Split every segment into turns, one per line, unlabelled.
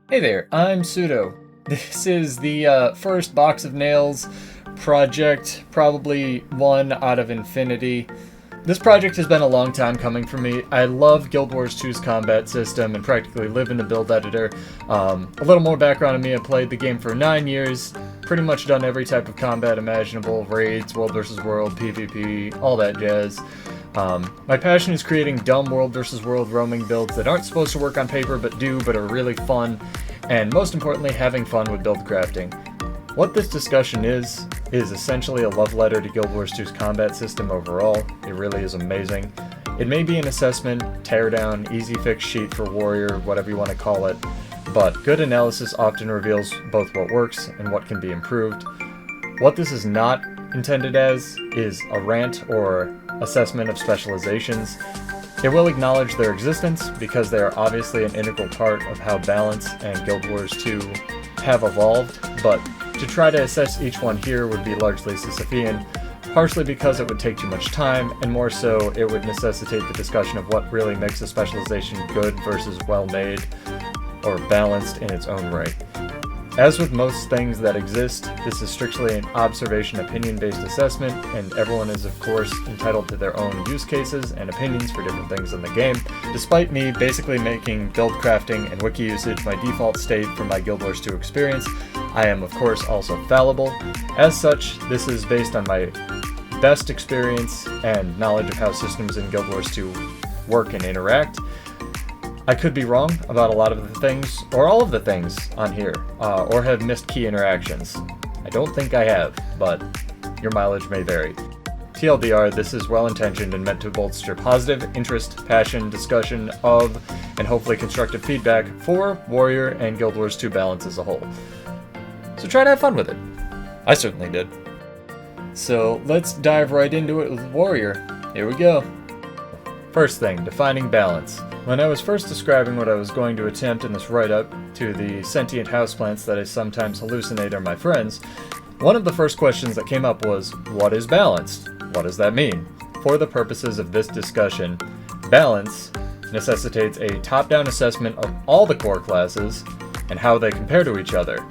Hey there, I'm Pseudo. This is the first Box of Nails project, probably one out of infinity. This project has been a long time coming for me. I love Guild Wars 2's combat system and practically live in the build editor. A little more background on me: I played the game for 9 years, pretty much done every type of combat imaginable, raids, world versus world, PvP, all that jazz. My passion is creating dumb world versus world roaming builds that aren't supposed to work on paper but do, but are really fun, and most importantly, having fun with build crafting. What this discussion is essentially a love letter to Guild Wars 2's combat system overall. It really is amazing. It may be an assessment, teardown, easy fix sheet for Warrior, whatever you want to call it, but good analysis often reveals both what works and what can be improved. What this is not intended as is a rant or assessment of specializations. It will acknowledge their existence because they are obviously an integral part of how balance and Guild Wars 2 have evolved, but to try to assess each one here would be largely Sisyphean, partially because it would take too much time, and more so it would necessitate the discussion of what really makes a specialization good versus well-made or balanced in its own right. As with most things that exist, this is strictly an observation opinion-based assessment, and everyone is of course entitled to their own use cases and opinions for different things in the game. Despite me basically making build crafting and wiki usage my default state for my Guild Wars 2 experience, I am of course also fallible. As such, this is based on my best experience and knowledge of how systems in Guild Wars 2 work and interact. I could be wrong about a lot of the things, or all of the things on here, or have missed key interactions. I don't think I have, but your mileage may vary. TLDR, this is well-intentioned and meant to bolster positive interest, passion, discussion of, and hopefully constructive feedback for Warrior and Guild Wars 2 balance as a whole. So try to have fun with it. I certainly did. So let's dive right into it with Warrior. Here we go. First thing, defining balance. When I was first describing what I was going to attempt in this write-up to the sentient houseplants that I sometimes hallucinate are my friends, one of the first questions that came up was, what is balanced? What does that mean? For the purposes of this discussion, balance necessitates a top-down assessment of all the core classes and how they compare to each other.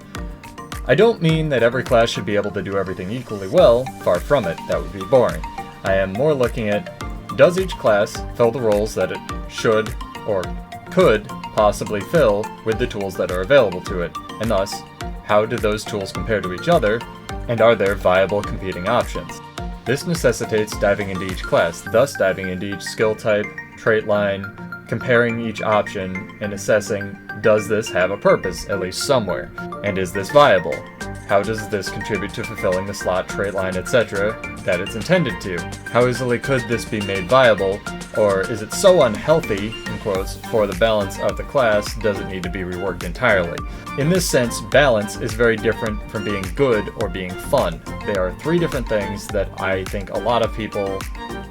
I don't mean that every class should be able to do everything equally well, far from it, that would be boring. I am more looking at, does each class fill the roles that it should or could possibly fill with the tools that are available to it, and thus, how do those tools compare to each other, and are there viable competing options? This necessitates diving into each class, thus diving into each skill type, trait line, comparing each option, and assessing, does this have a purpose, at least somewhere, and is this viable? How does this contribute to fulfilling the slot, trait line, etc. that it's intended to? How easily could this be made viable, or is it so unhealthy, in quotes, for the balance of the class, does it need to be reworked entirely? In this sense, balance is very different from being good or being fun. They are three different things that I think a lot of people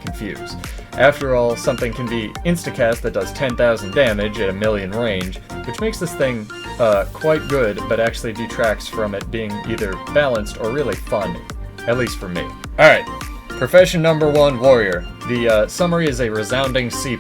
confuse. After all, something can be instacast that does 10,000 damage at 1,000,000 range, which makes this thing quite good, but actually detracts from it being either balanced or really fun, at least for me. Alright, profession number 1, Warrior. The summary is a resounding C+.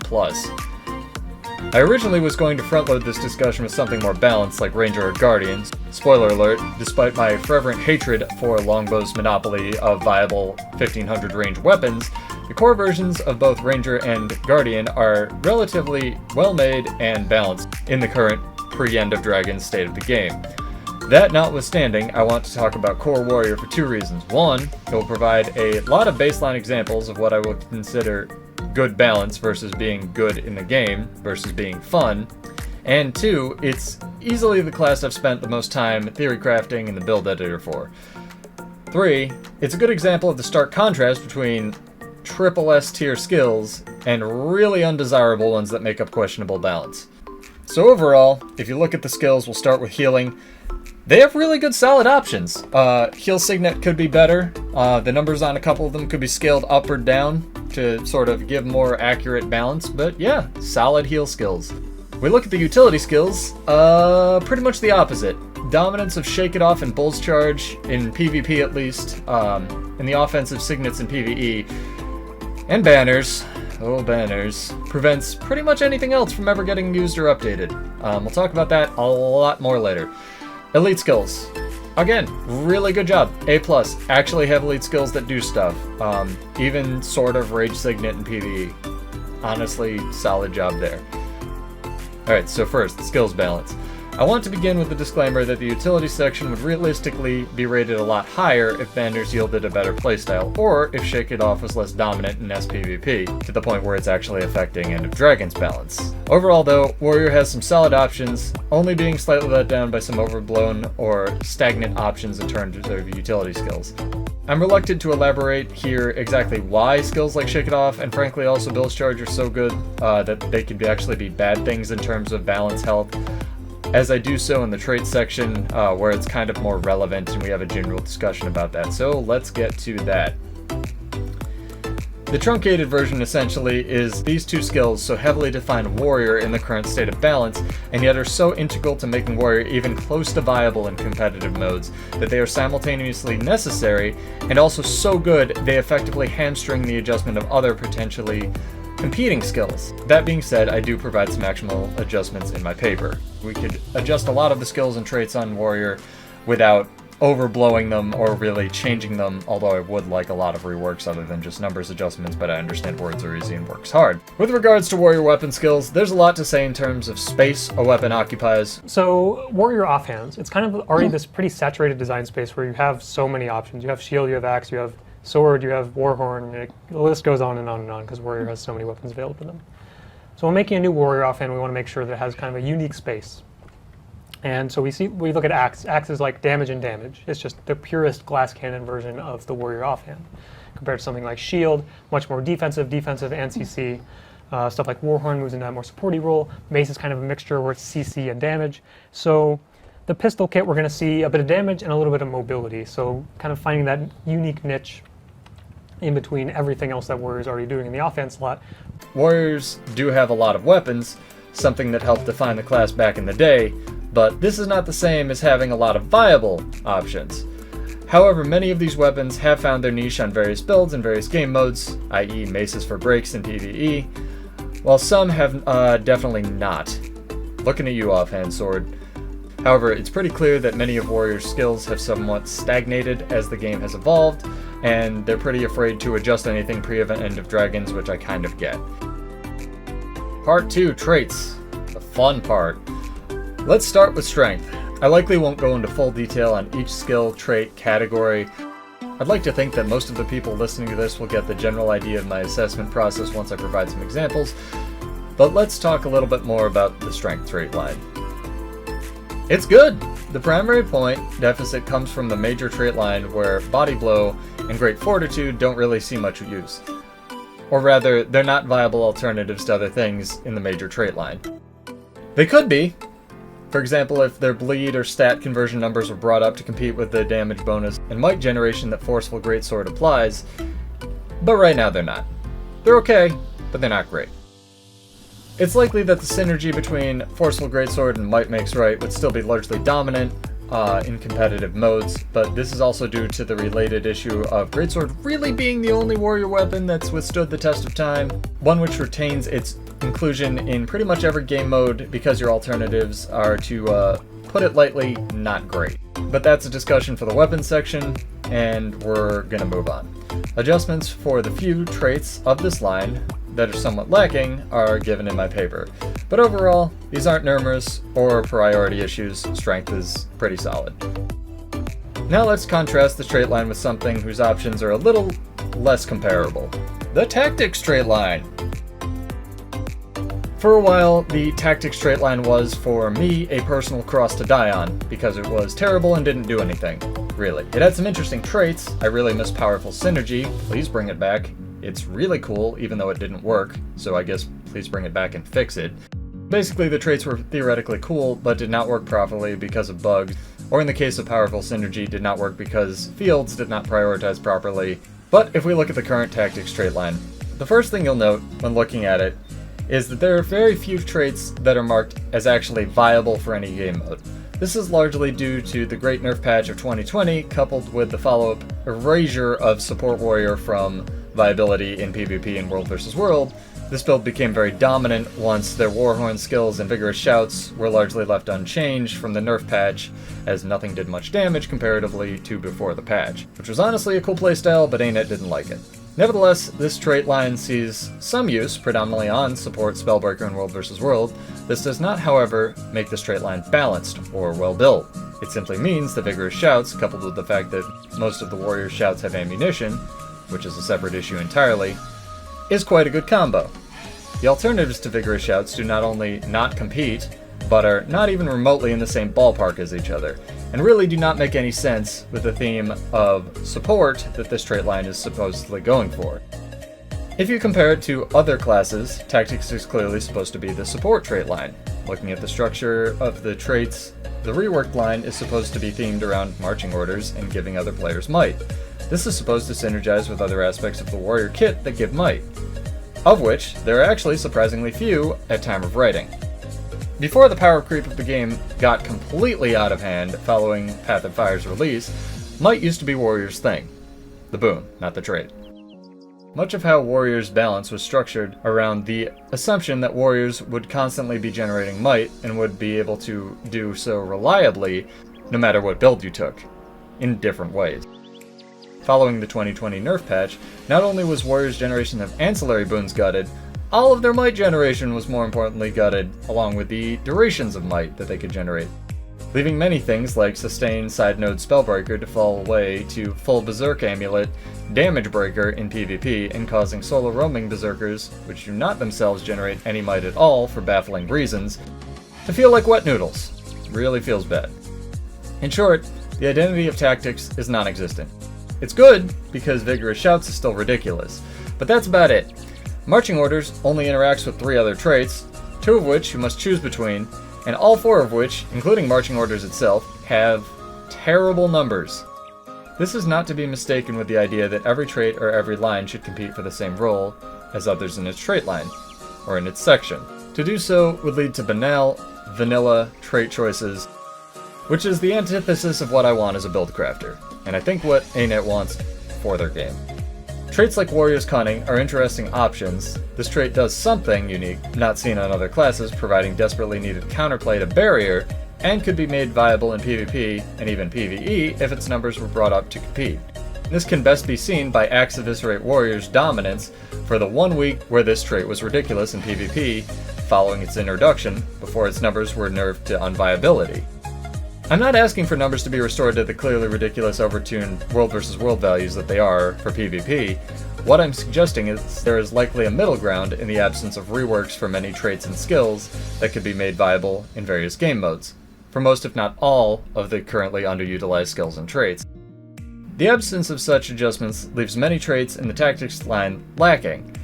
I originally was going to front-load this discussion with something more balanced like Ranger or Guardians. Spoiler alert, despite my fervent hatred for Longbow's monopoly of viable 1500 range weapons, the core versions of both Ranger and Guardian are relatively well-made and balanced in the current pre-End of Dragons state of the game. That notwithstanding, I want to talk about Core Warrior for two reasons. One, it will provide a lot of baseline examples of what I would consider good balance versus being good in the game versus being fun. And two, it's easily the class I've spent the most time theory crafting in the build editor for. 3, it's a good example of the stark contrast between triple S tier skills and really undesirable ones that make up questionable balance. So overall, if you look at the skills, we'll start with healing. They have really good solid options. Heal Signet could be better. The numbers on a couple of them could be scaled up or down to sort of give more accurate balance, but yeah, solid heal skills. We look at the utility skills, pretty much the opposite. Dominance of Shake It Off and Bull's Charge, in PvP at least, and the offensive Signets in PvE. And banners. oh banners, prevents pretty much anything else from ever getting used or updated. We'll talk about that a lot more later. Elite skills. Again, really good job. A+. Actually have elite skills that do stuff. Even sort of Rage Signet and PvE. Honestly, solid job there. Alright, so first, skills balance. I want to begin with the disclaimer that the utility section would realistically be rated a lot higher if banners yielded a better playstyle, or if Shake It Off was less dominant in SPVP, to the point where it's actually affecting End of Dragon's balance. Overall though, Warrior has some solid options, only being slightly let down by some overblown or stagnant options in terms of their utility skills. I'm reluctant to elaborate here exactly why skills like Shake It Off and frankly also Bill's Charge are so good that they can actually be bad things in terms of balance health, as I do so in the trait section, where it's kind of more relevant and we have a general discussion about that. So let's get to that. The truncated version essentially is these two skills so heavily define Warrior in the current state of balance, and yet are so integral to making Warrior even close to viable in competitive modes, that they are simultaneously necessary, and also so good they effectively hamstring the adjustment of other potentially competing skills. That being said, I do provide some actual adjustments in my paper. We could adjust a lot of the skills and traits on Warrior without overblowing them or really changing them, although I would like a lot of reworks other than just numbers adjustments, but I understand words are easy and works hard. With regards to Warrior weapon skills, there's a lot to say in terms of space a weapon occupies.
So Warrior offhands, it's kind of already this pretty saturated design space where you have so many options. You have shield, you have axe, you have sword, you have warhorn, the list goes on and on and on because Warrior has so many weapons available to them. So when making a new Warrior offhand, we want to make sure that it has kind of a unique space. And so we look at axe. Axe is like damage and damage. It's just the purest glass cannon version of the Warrior offhand. Compared to something like shield, much more defensive and CC. Stuff like warhorn moves into that more supporty role. Mace is kind of a mixture where it's CC and damage. So the pistol kit, we're going to see a bit of damage and a little bit of mobility. So kind of finding that unique niche in between everything else that Warrior's already doing in the offense slot.
Warriors do have a lot of weapons, something that helped define the class back in the day, but this is not the same as having a lot of viable options. However, many of these weapons have found their niche on various builds and various game modes, i.e. maces for breaks and PvE, while some have definitely not. Looking at you, offhand sword. However, it's pretty clear that many of Warrior's skills have somewhat stagnated as the game has evolved, and they're pretty afraid to adjust anything pre-event End of Dragons, which I kind of get. Part 2, traits. The fun part. Let's start with strength. I likely won't go into full detail on each skill, trait, category. I'd like to think that most of the people listening to this will get the general idea of my assessment process once I provide some examples, but let's talk a little bit more about the strength trait line. It's good! The primary point deficit comes from the major trait line where Body Blow and Great Fortitude don't really see much use. Or rather, they're not viable alternatives to other things in the major trait line. They could be. For example, if their bleed or stat conversion numbers were brought up to compete with the damage bonus and might generation that Forceful Greatsword applies, but right now they're not. They're okay, but they're not great. It's likely that the synergy between Forceful Greatsword and Might Makes Right would still be largely dominant in competitive modes, but this is also due to the related issue of Greatsword really being the only warrior weapon that's withstood the test of time, one which retains its inclusion in pretty much every game mode because your alternatives are, to put it lightly, not great. But that's a discussion for the weapons section, and we're gonna move on. Adjustments for the few traits of this line that are somewhat lacking are given in my paper. But overall, these aren't murmurs or priority issues. Strength is pretty solid. Now let's contrast the trait line with something whose options are a little less comparable. The tactics trait line. For a while, the tactics trait line was, for me, a personal cross to die on, because it was terrible and didn't do anything, really. It had some interesting traits. I really miss Powerful Synergy. Please bring it back. It's really cool, even though it didn't work, so I guess please bring it back and fix it. Basically, the traits were theoretically cool, but did not work properly because of bugs, or in the case of Powerful Synergy, did not work because fields did not prioritize properly. But if we look at the current tactics trait line, the first thing you'll note when looking at it is that there are very few traits that are marked as actually viable for any game mode. This is largely due to the great nerf patch of 2020, coupled with the follow-up erasure of support warrior from viability in PvP in World vs. World. This build became very dominant once their Warhorn skills and vigorous shouts were largely left unchanged from the nerf patch, as nothing did much damage comparatively to before the patch, which was honestly a cool playstyle, but ANET didn't like it. Nevertheless, this trait line sees some use, predominantly on support Spellbreaker in World vs. World. This does not, however, make this trait line balanced or well built. It simply means the vigorous shouts, coupled with the fact that most of the warrior's shouts have ammunition, which is a separate issue entirely, is quite a good combo. The alternatives to vigorous shouts do not only not compete, but are not even remotely in the same ballpark as each other, and really do not make any sense with the theme of support that this trait line is supposedly going for. If you compare it to other classes, Tactics is clearly supposed to be the support trait line. Looking at the structure of the traits, the reworked line is supposed to be themed around marching orders and giving other players might. This is supposed to synergize with other aspects of the warrior kit that give might, of which there are actually surprisingly few at time of writing. Before the power creep of the game got completely out of hand following Path of Fire's release, might used to be Warrior's thing. The boon, not the trait. Much of how Warrior's balance was structured around the assumption that Warriors would constantly be generating might and would be able to do so reliably no matter what build you took, in different ways. Following the 2020 nerf patch, not only was Warrior's generation of ancillary boons gutted, all of their might generation was more importantly gutted, along with the durations of might that they could generate, leaving many things like Sustain Side Node Spellbreaker to fall away to full Berserk Amulet, Damage Breaker in PvP, and causing solo roaming Berserkers, which do not themselves generate any might at all for baffling reasons, to feel like wet noodles. Really feels bad. In short, the identity of Tactics is non-existent. It's good, because Vigorous Shouts is still ridiculous, but that's about it. Marching Orders only interacts with 3 other traits, 2 of which you must choose between, and all 4 of which, including Marching Orders itself, have terrible numbers. This is not to be mistaken with the idea that every trait or every line should compete for the same role as others in its trait line, or in its section. To do so would lead to banal, vanilla trait choices, which is the antithesis of what I want as a build crafter, and I think what ANET wants for their game. Traits like Warrior's Cunning are interesting options. This trait does something unique, not seen on other classes, providing desperately needed counterplay to Barrier, and could be made viable in PvP and even PvE if its numbers were brought up to compete. This can best be seen by Axe Eviscerate Warrior's dominance for the 1 week where this trait was ridiculous in PvP following its introduction, before its numbers were nerfed to unviability. I'm not asking for numbers to be restored to the clearly ridiculous overtuned World vs. World values that they are for PvP. What I'm suggesting is there is likely a middle ground in the absence of reworks for many traits and skills that could be made viable in various game modes, for most if not all of the currently underutilized skills and traits. The absence of such adjustments leaves many traits in the Tactics line lacking.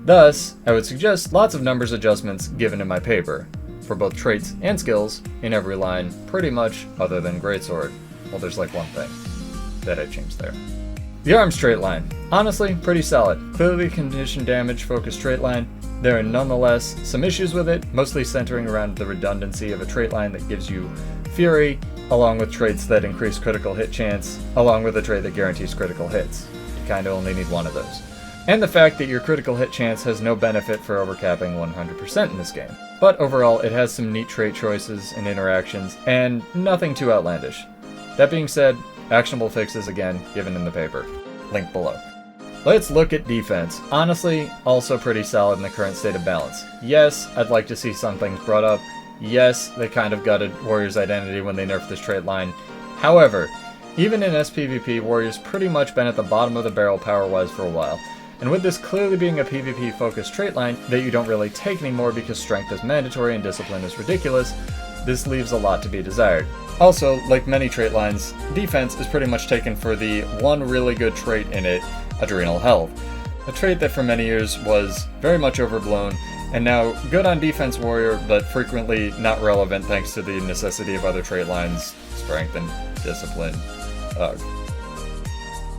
Thus, I would suggest lots of numbers adjustments given in my paper, for both traits and skills in every line, pretty much other than Greatsword. Well, there's like one thing that I changed there. The arms trait line. Honestly, pretty solid. Clearly condition damage focused trait line. There are nonetheless some issues with it, mostly centering around the redundancy of a trait line that gives you Fury, along with traits that increase critical hit chance, along with a trait that guarantees critical hits. You kinda only need one of those. And the fact that your critical hit chance has no benefit for overcapping 100% in this game. But overall, it has some neat trait choices and interactions, and nothing too outlandish. That being said, actionable fixes again given in the paper. Link below. Let's look at defense. Honestly, also pretty solid in the current state of balance. Yes, I'd like to see some things brought up. Yes, they kind of gutted Warrior's identity when they nerfed this trait line. However, even in SPVP, Warrior's pretty much been at the bottom of the barrel power-wise for a while. And with this clearly being a PvP-focused trait line that you don't really take anymore because strength is mandatory and discipline is ridiculous, this leaves a lot to be desired. Also, like many trait lines, defense is pretty much taken for the one really good trait in it, Adrenal Health. A trait that for many years was very much overblown, and now good on defense warrior, but frequently not relevant thanks to the necessity of other trait lines, strength and discipline.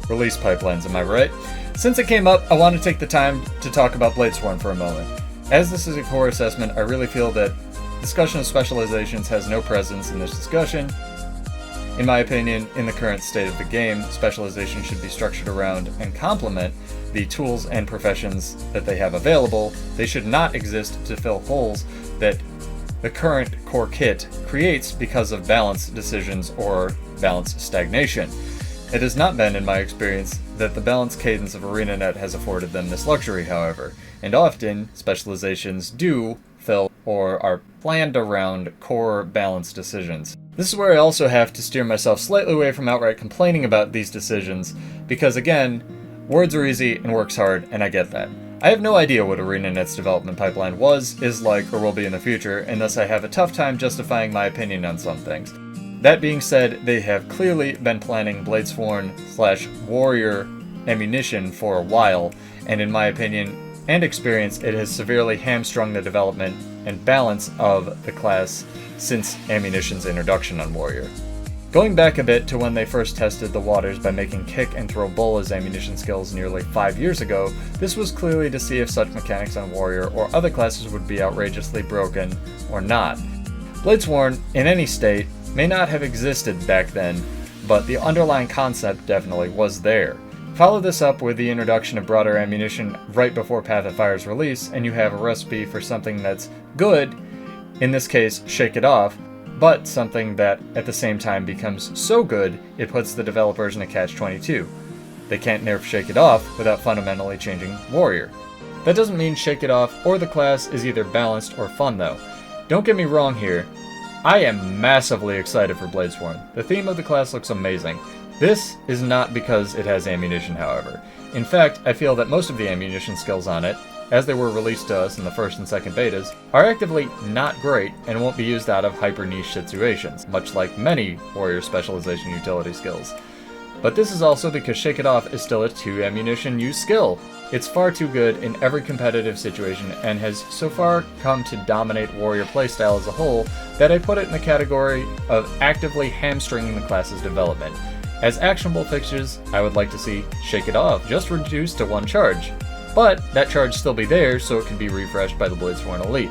Release pipelines, am I right? Since it came up, I want to take the time to talk about Bladesworn for a moment. As this is a core assessment, I really feel that Discussion of specializations has no presence in this discussion. In my opinion, in the current state of the game, specialization should be structured around and complement the tools and professions that they have available. They should not exist to fill holes that the current core kit creates because of balance decisions or balance stagnation. It has not been, in my experience, that the balanced cadence of ArenaNet has afforded them this luxury, however, and often specializations do fill or are planned around core balance decisions. This is where I also have to steer myself slightly away from outright complaining about these decisions, because again, words are easy and work's hard, and I get that. I have no idea what ArenaNet's development pipeline was, is like, or will be in the future, and thus I have a tough time justifying my opinion on some things. That being said, they have clearly been planning Bladesworn/Warrior ammunition for a while, and in my opinion and experience, it has severely hamstrung the development and balance of the class since ammunition's introduction on Warrior. Going back a bit to when they first tested the waters by making kick and throw bolas ammunition skills nearly 5 years ago, this was clearly to see if such mechanics on Warrior or other classes would be outrageously broken or not. Bladesworn, in any state, may not have existed back then, but the underlying concept definitely was there. Follow this up with the introduction of broader ammunition right before Path of Fire's release, and you have a recipe for something that's good, in this case, Shake It Off, but something that at the same time becomes so good it puts the developers in a catch-22. They can't nerf Shake It Off without fundamentally changing Warrior. That doesn't mean Shake It Off or the class is either balanced or fun though. Don't get me wrong here, I am massively excited for Bladesworn. The theme of the class looks amazing. This is not because it has ammunition, however. In fact, I feel that most of the ammunition skills on it, as they were released to us in the first and second betas, are actively not great and won't be used out of hyper-niche situations, much like many Warrior specialization utility skills. But this is also because Shake It Off is still a 2 ammunition use skill. It's far too good in every competitive situation and has so far come to dominate Warrior playstyle as a whole that I put it in the category of actively hamstringing the class's development. As actionable fixtures, I would like to see Shake It Off just reduced to 1 charge, but that charge still be there so it can be refreshed by the Bladesworn Elite.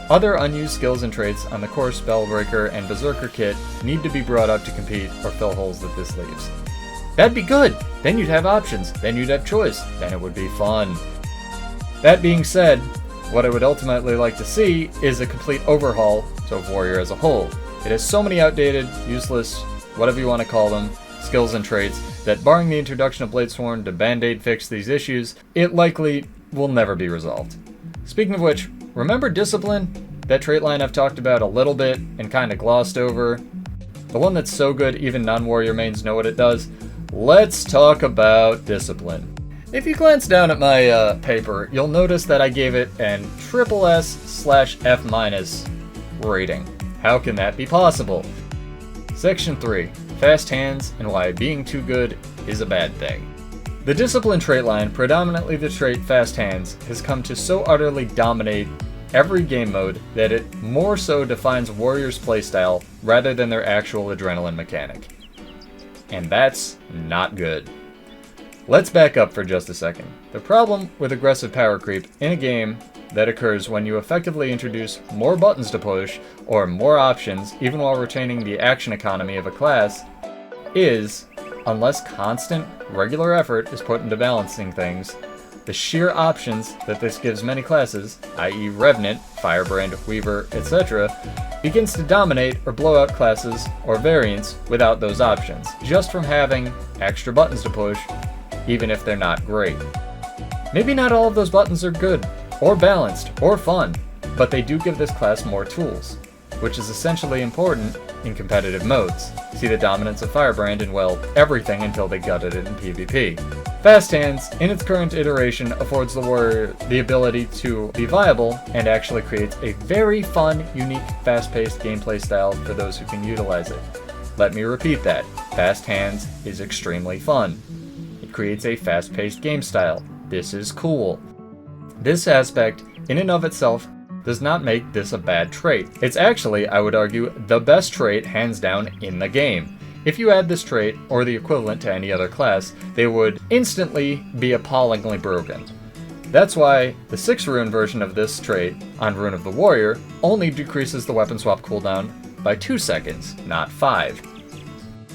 Other unused skills and traits on the core Spellbreaker and Berserker kit need to be brought up to compete or fill holes that this leaves. That'd be good! Then you'd have options, then you'd have choice, then it would be fun. That being said, what I would ultimately like to see is a complete overhaul of Warrior as a whole. It has so many outdated, useless, whatever you want to call them, skills and traits, that barring the introduction of Bladesworn to band-aid fix these issues, it likely will never be resolved. Speaking of which, remember Discipline? That trait line I've talked about a little bit and kinda glossed over? The one that's so good even non-Warrior mains know what it does? Let's talk about Discipline. If you glance down at my paper, you'll notice that I gave it an SSS/F- rating. How can that be possible? Section 3. Fast hands and why being too good is a bad thing. The Discipline trait line, predominantly the trait Fast Hands, has come to so utterly dominate every game mode that it more so defines Warrior's playstyle rather than their actual adrenaline mechanic. And that's not good. Let's back up for just a second. The problem with aggressive power creep in a game that occurs when you effectively introduce more buttons to push or more options even while retaining the action economy of a class is, unless constant, regular effort is put into balancing things, the sheer options that this gives many classes, i.e. Revenant, Firebrand, Weaver, etc., begins to dominate or blow out classes or variants without those options, just from having extra buttons to push, even if they're not great. Maybe not all of those buttons are good, or balanced, or fun, but they do give this class more tools, which is essentially important in competitive modes. See the dominance of Firebrand in, well, everything until they gutted it in PvP. Fast Hands, in its current iteration, affords the warrior the ability to be viable and actually creates a very fun, unique, fast-paced gameplay style for those who can utilize it. Let me repeat that. Fast Hands is extremely fun. It creates a fast-paced game style. This is cool. This aspect, in and of itself, does not make this a bad trait. It's actually, I would argue, the best trait hands down in the game. If you add this trait, or the equivalent to any other class, they would instantly be appallingly broken. That's why the 6 rune version of this trait on Rune of the Warrior only decreases the weapon swap cooldown by 2 seconds, not 5.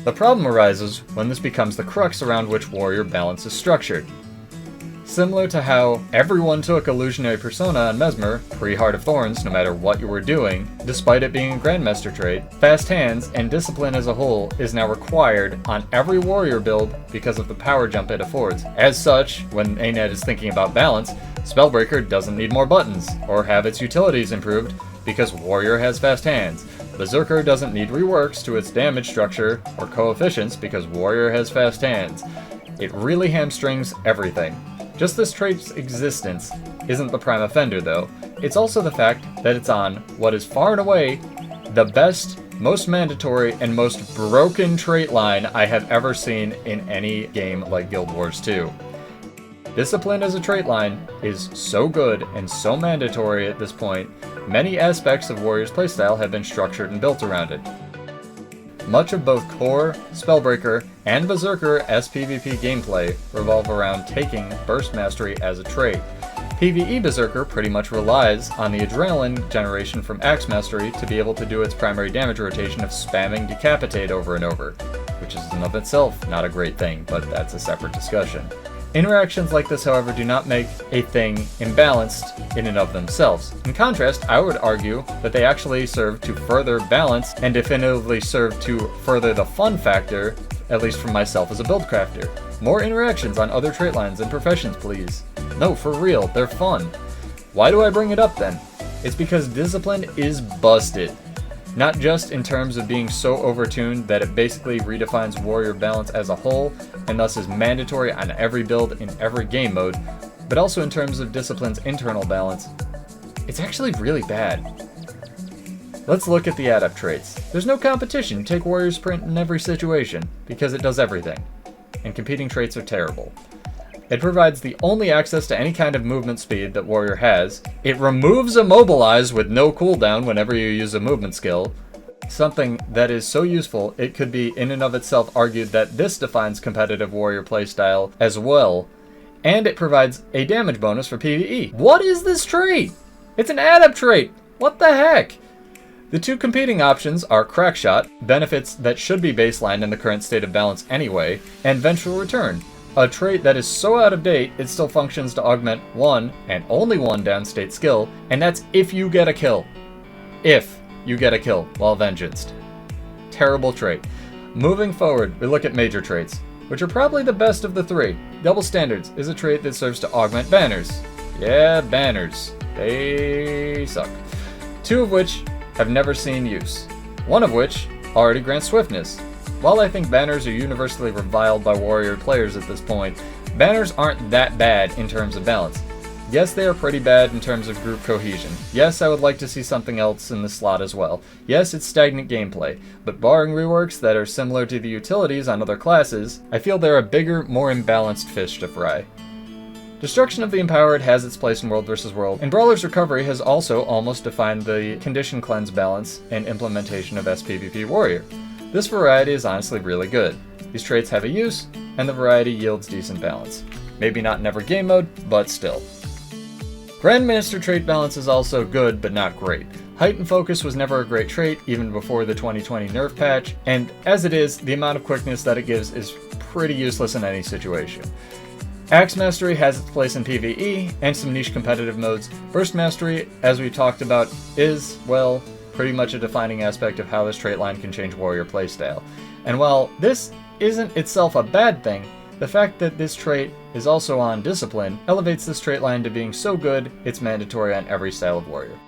The problem arises when this becomes the crux around which warrior balance is structured. Similar to how everyone took Illusionary Persona on Mesmer, pre-Heart of Thorns, no matter what you were doing, despite it being a Grandmaster trait, Fast Hands and Discipline as a whole is now required on every warrior build because of the power jump it affords. As such, when ANET is thinking about balance, Spellbreaker doesn't need more buttons, or have its utilities improved, because Warrior has Fast Hands. Berserker doesn't need reworks to its damage structure or coefficients because Warrior has Fast Hands. It really hamstrings everything. Just this trait's existence isn't the prime offender though. It's also the fact that it's on what is far and away the best, most mandatory, and most broken trait line I have ever seen in any game like Guild Wars 2. Discipline as a trait line is so good and so mandatory at this point, many aspects of Warrior's playstyle have been structured and built around it. Much of both core, Spellbreaker, and Berserker SPVP gameplay revolve around taking Burst Mastery as a trait. PvE Berserker pretty much relies on the Adrenaline generation from Axe Mastery to be able to do its primary damage rotation of spamming Decapitate over and over, which is in of itself not a great thing, but that's a separate discussion. Interactions like this, however, do not make a thing imbalanced in and of themselves. In contrast, I would argue that they actually serve to further balance and definitively serve to further the fun factor, at least for myself as a build crafter. More interactions on other trait lines and professions, please. No, for real, they're fun. Why do I bring it up then? It's because Discipline is busted. Not just in terms of being so overtuned that it basically redefines warrior balance as a whole, and thus is mandatory on every build in every game mode, but also in terms of Discipline's internal balance. It's actually really bad. Let's look at the adept traits. There's no competition. Take Warrior Sprint in every situation, because it does everything. And competing traits are terrible. It provides the only access to any kind of movement speed that Warrior has. It removes Immobilize with no cooldown whenever you use a movement skill. Something that is so useful, it could be in and of itself argued that this defines competitive Warrior playstyle as well. And it provides a damage bonus for PvE. What is this trait? It's an adept trait! What the heck? The two competing options are Crackshot, benefits that should be baseline in the current state of balance anyway, and Vengeful Return, a trait that is so out of date it still functions to augment one, and only one downstate skill, and that's if you get a kill. If you get a kill while vengeanced. Terrible trait. Moving forward, we look at major traits, which are probably the best of the three. Double Standards is a trait that serves to augment banners. Yeah, banners. They suck. Two of which have never seen use. One of which already grants swiftness. While I think banners are universally reviled by warrior players at this point, banners aren't that bad in terms of balance. Yes, they are pretty bad in terms of group cohesion. Yes, I would like to see something else in the slot as well. Yes, it's stagnant gameplay, but barring reworks that are similar to the utilities on other classes, I feel they're a bigger, more imbalanced fish to fry. Destruction of the Empowered has its place in World vs. World, and Brawler's Recovery has also almost defined the condition cleanse balance and implementation of SPVP Warrior. This variety is honestly really good. These traits have a use, and the variety yields decent balance. Maybe not in every game mode, but still. Grandmaster trait balance is also good, but not great. Height and Focus was never a great trait, even before the 2020 nerf patch, and as it is, the amount of quickness that it gives is pretty useless in any situation. Axe Mastery has its place in PvE, and some niche competitive modes. Burst Mastery, as we talked about, is, well, pretty much a defining aspect of how this trait line can change warrior playstyle. And while this isn't itself a bad thing, the fact that this trait is also on Discipline elevates this trait line to being so good it's mandatory on every style of warrior.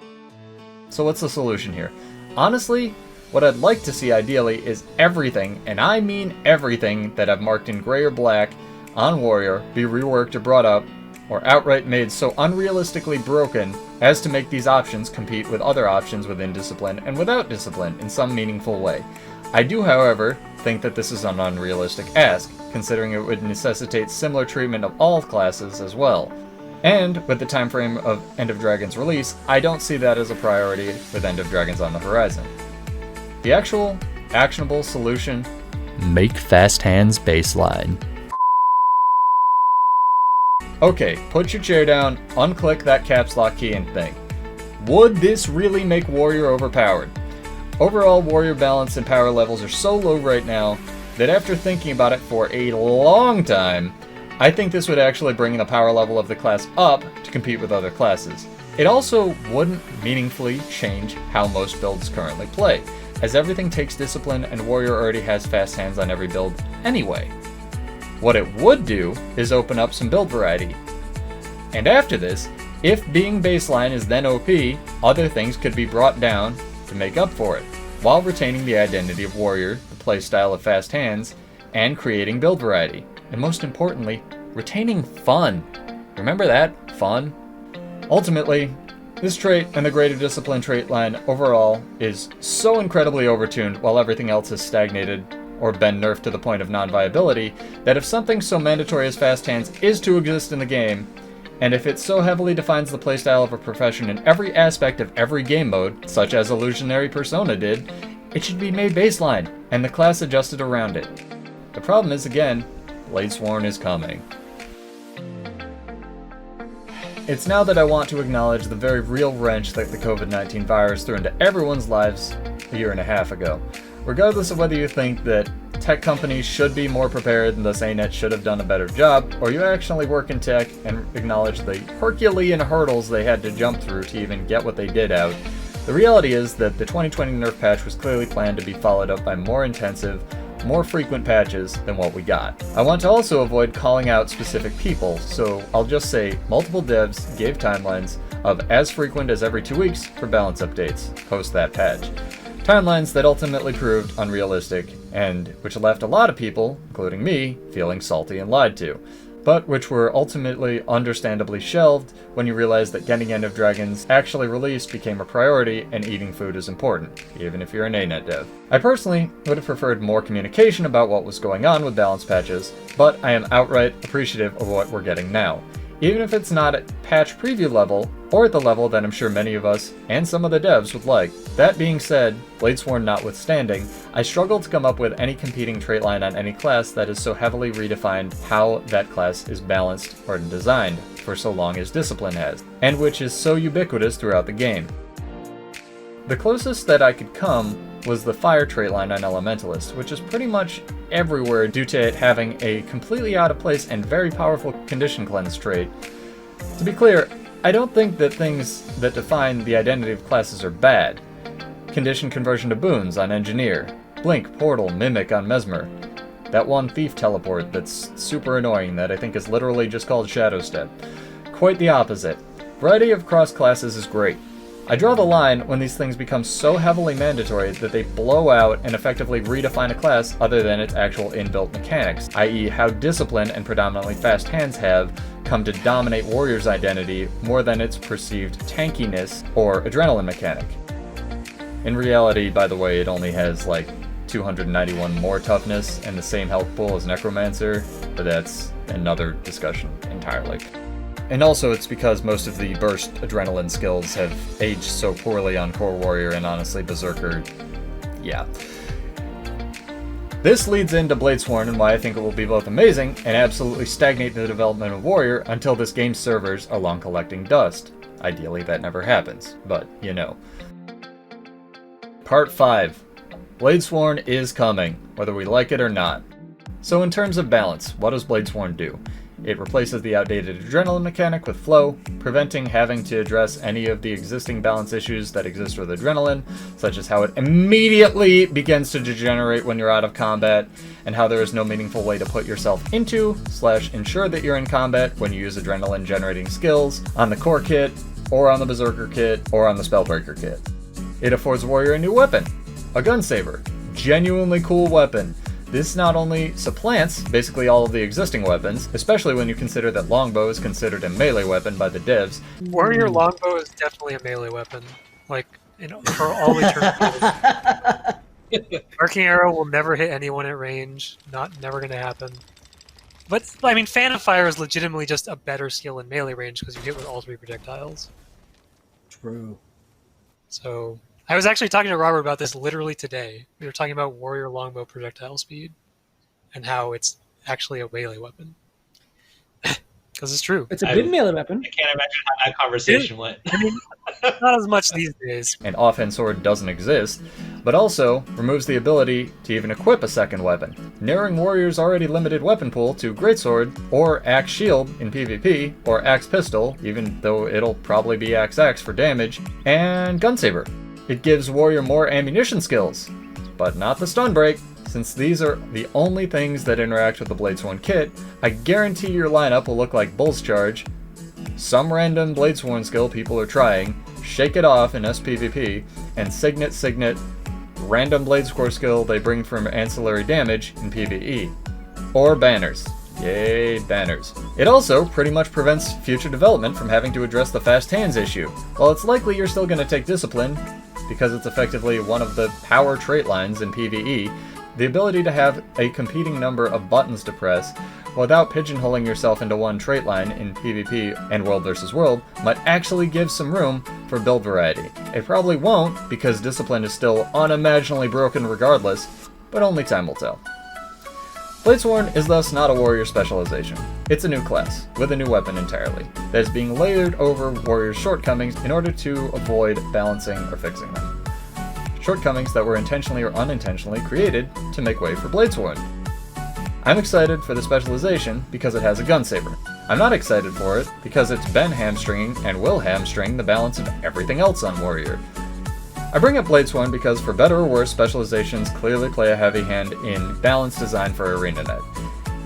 So what's the solution here? Honestly, what I'd like to see ideally is everything, and I mean everything, that I've marked in gray or black on warrior be reworked or brought up, or outright made so unrealistically broken as to make these options compete with other options within Discipline and without Discipline in some meaningful way. I do, however, think that this is an unrealistic ask, considering it would necessitate similar treatment of all classes as well. And, with the time frame of End of Dragon's release, I don't see that as a priority with End of Dragons on the horizon. The actual, actionable solution: make Fast Hands baseline. Okay, put your chair down, unclick that caps lock key and think. Would this really make Warrior overpowered? Overall, Warrior balance and power levels are so low right now that after thinking about it for a long time, I think this would actually bring the power level of the class up to compete with other classes. It also wouldn't meaningfully change how most builds currently play, as everything takes discipline and Warrior already has fast hands on every build anyway. What it would do is open up some build variety. And after this, if being baseline is then OP, other things could be brought down to make up for it, while retaining the identity of Warrior, the playstyle of fast hands, and creating build variety. And most importantly, retaining fun. Remember that? Fun? Ultimately, this trait and the greater discipline trait line overall is so incredibly overtuned while everything else has stagnated or been nerfed to the point of non-viability that if something so mandatory as fast hands is to exist in the game, and if it so heavily defines the playstyle of a profession in every aspect of every game mode, such as Illusionary Persona did, it should be made baseline, and the class adjusted around it. The problem is, again, Bladesworn is coming. It's now that I want to acknowledge the very real wrench that the COVID-19 virus threw into everyone's lives a year and a half ago. Regardless of whether you think that tech companies should be more prepared and thus ANET should have done a better job, or you actually work in tech and acknowledge the Herculean hurdles they had to jump through to even get what they did out, the reality is that the 2020 nerf patch was clearly planned to be followed up by more intensive, more frequent patches than what we got. I want to also avoid calling out specific people, so I'll just say multiple devs gave timelines of as frequent as every 2 weeks for balance updates post that patch. Timelines that ultimately proved unrealistic, and which left a lot of people, including me, feeling salty and lied to, but which were ultimately understandably shelved when you realize that getting End of Dragons actually released became a priority and eating food is important, even if you're an ANET dev. I personally would have preferred more communication about what was going on with balance patches, but I am outright appreciative of what we're getting now. Even if it's not at patch preview level, or at the level that I'm sure many of us, and some of the devs would like. That being said, Bladesworn notwithstanding, I struggle to come up with any competing trait line on any class that has so heavily redefined how that class is balanced or designed for so long as Discipline has, and which is so ubiquitous throughout the game. The closest that I could come was the Fire trait line on Elementalist, which is pretty much everywhere due to it having a completely out of place and very powerful Condition Cleanse trait. To be clear, I don't think that things that define the identity of classes are bad. Condition Conversion to Boons on Engineer, Blink, Portal, Mimic on Mesmer, that one Thief teleport that's super annoying that I think is literally just called Shadow Step. Quite the opposite. Variety of cross classes is great. I draw the line when these things become so heavily mandatory that they blow out and effectively redefine a class other than its actual inbuilt mechanics, i.e. how Discipline and predominantly fast hands have come to dominate Warrior's identity more than its perceived tankiness or adrenaline mechanic. In reality, by the way, it only has like 291 more toughness and the same health pool as Necromancer, but that's another discussion entirely. And also it's because most of the burst adrenaline skills have aged so poorly on Core Warrior and honestly Berserker, yeah. This leads into Bladesworn and why I think it will be both amazing and absolutely stagnate the development of Warrior until this game's servers are long collecting dust. Ideally that never happens, but you know. Part 5. Bladesworn is coming, whether we like it or not. So in terms of balance, what does Bladesworn do? It replaces the outdated adrenaline mechanic with flow, preventing having to address any of the existing balance issues that exist with adrenaline, such as how it immediately begins to degenerate when you're out of combat, and how there is no meaningful way to put yourself into / ensure that you're in combat when you use adrenaline generating skills on the core kit, or on the Berserker kit, or on the Spellbreaker kit. It affords Warrior a new weapon, a gun saber, genuinely cool weapon. This not only supplants basically all of the existing weapons, especially when you consider that longbow is considered a melee weapon by the devs.
Warrior longbow is definitely a melee weapon, like for all eternity. Arcing arrow will never hit anyone at range. Never going to happen. But I mean, Fan of Fire is legitimately just a better skill in melee range because you hit with all 3 projectiles.
True.
So I was actually talking to Robert about this literally today. We were talking about Warrior longbow projectile speed and how it's actually a melee weapon. Because This is true.
It's a good melee weapon.
I can't imagine how that conversation went.
I mean, not as much these days.
An offhand sword doesn't exist, but also removes the ability to even equip a second weapon, narrowing warriors' already limited weapon pool to greatsword or axe shield in PvP, or axe pistol, even though it'll probably be axe X for damage, and gun saber. It gives warrior more ammunition skills, but not the stun break. Since these are the only things that interact with the Bladesworn kit, I guarantee your lineup will look like Bull's Charge, some random Bladesworn skill people are trying, Shake It Off in SPVP, and Signet, random Bladescore skill they bring from ancillary damage in PvE. Or banners. Yay, banners. It also pretty much prevents future development from having to address the fast hands issue. While it's likely you're still going to take discipline, because it's effectively one of the power trait lines in PvE, the ability to have a competing number of buttons to press without pigeonholing yourself into one trait line in PvP and World vs. World might actually give some room for build variety. It probably won't, because discipline is still unimaginably broken regardless, but only time will tell. Bladesworn is thus not a warrior specialization. It's a new class, with a new weapon entirely, that is being layered over warriors' shortcomings in order to avoid balancing or fixing them. Shortcomings that were intentionally or unintentionally created to make way for Bladesworn. I'm excited for the specialization because it has a gun saber. I'm not excited for it because it's been hamstringing and will hamstring the balance of everything else on Warrior. I bring up Bladesworn because for better or worse, specializations clearly play a heavy hand in balance design for ArenaNet,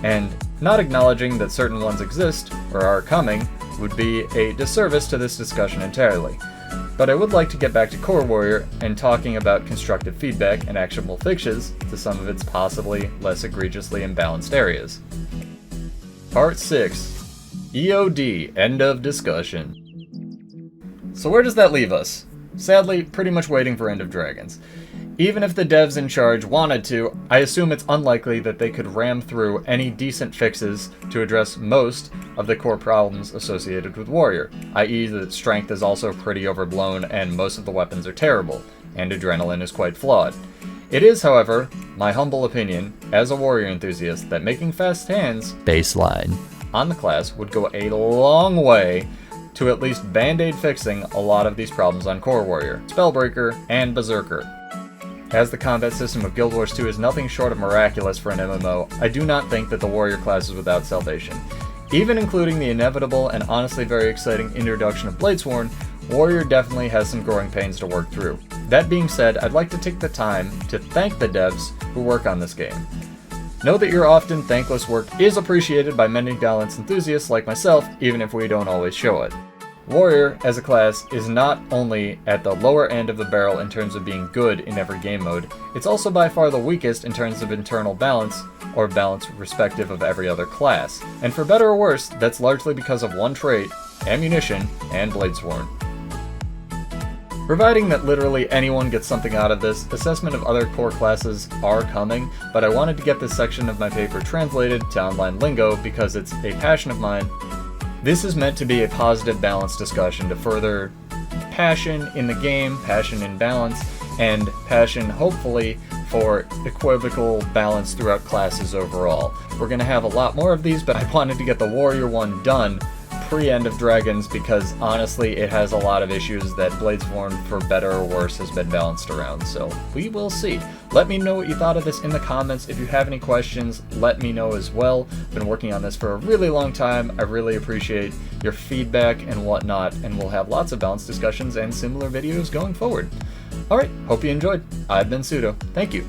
and not acknowledging that certain ones exist or are coming would be a disservice to this discussion entirely. But I would like to get back to Core Warrior and talking about constructive feedback and actionable fixes to some of its possibly less egregiously imbalanced areas. Part 6. EOD, End of Discussion. So where does that leave us? Sadly, pretty much waiting for End of Dragons. Even if the devs in charge wanted to, I assume it's unlikely that they could ram through any decent fixes to address most of the core problems associated with Warrior, i.e. that strength is also pretty overblown and most of the weapons are terrible, and adrenaline is quite flawed. It is, however, my humble opinion, as a Warrior enthusiast, that making fast hands baseline on the class would go a long way to at least band-aid fixing a lot of these problems on Core Warrior, Spellbreaker, and Berserker. As the combat system of Guild Wars 2 is nothing short of miraculous for an MMO, I do not think that the Warrior class is without salvation. Even including the inevitable and honestly very exciting introduction of Bladesworn, Warrior definitely has some growing pains to work through. That being said, I'd like to take the time to thank the devs who work on this game. Know that your often thankless work is appreciated by many balance enthusiasts like myself, even if we don't always show it. Warrior, as a class, is not only at the lower end of the barrel in terms of being good in every game mode, it's also by far the weakest in terms of internal balance, or balance respective of every other class. And for better or worse, that's largely because of one trait, ammunition, and Bladesworn. Providing that literally anyone gets something out of this, assessment of other core classes are coming, but I wanted to get this section of my paper translated to online lingo because it's a passion of mine. This is meant to be a positive balance discussion to further passion in the game, passion in balance, and passion, hopefully, for equivocal balance throughout classes overall. We're going to have a lot more of these, but I wanted to get the Warrior one done pre-End of Dragons because honestly it has a lot of issues that Bladesworn, for better or worse, has been balanced around, so we will see. Let me know what you thought of this in the comments. If you have any questions, let me know as well. Been working on this for a really long time. I really appreciate your feedback and whatnot, and we'll have lots of balanced discussions and similar videos going forward. Alright, hope you enjoyed. I've been Pseudo. Thank you.